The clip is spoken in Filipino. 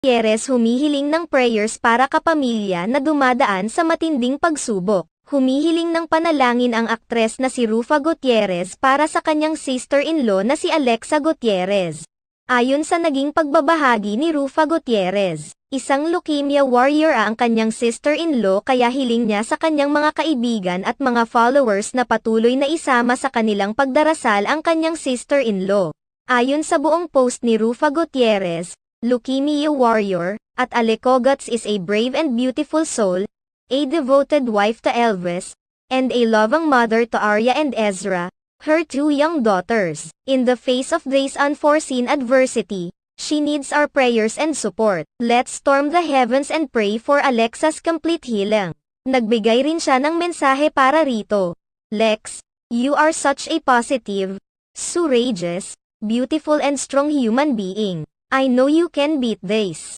Gutierrez humihiling ng prayers para kapamilya na dumadaan sa matinding pagsubok. Humihiling ng panalangin ang aktres na si Rufa Gutierrez para sa kanyang sister-in-law na si Alexa Gutierrez. Ayon sa naging pagbabahagi ni Rufa Gutierrez, isang leukemia warrior ang kanyang sister-in-law kaya hiling niya sa kanyang mga kaibigan at mga followers na patuloy na isama sa kanilang pagdarasal ang kanyang sister-in-law. Ayon sa buong post ni Rufa Gutierrez, leukemia warrior, at Aleco Guts is a brave and beautiful soul, a devoted wife to Elvis, and a loving mother to Arya and Ezra, her two young daughters. In the face of this unforeseen adversity, she needs our prayers and support. Let's storm the heavens and pray for Alexa's complete healing. Nagbigay rin siya ng mensahe para rito. Lex, you are such a positive, courageous, beautiful and strong human being. I know you can beat this.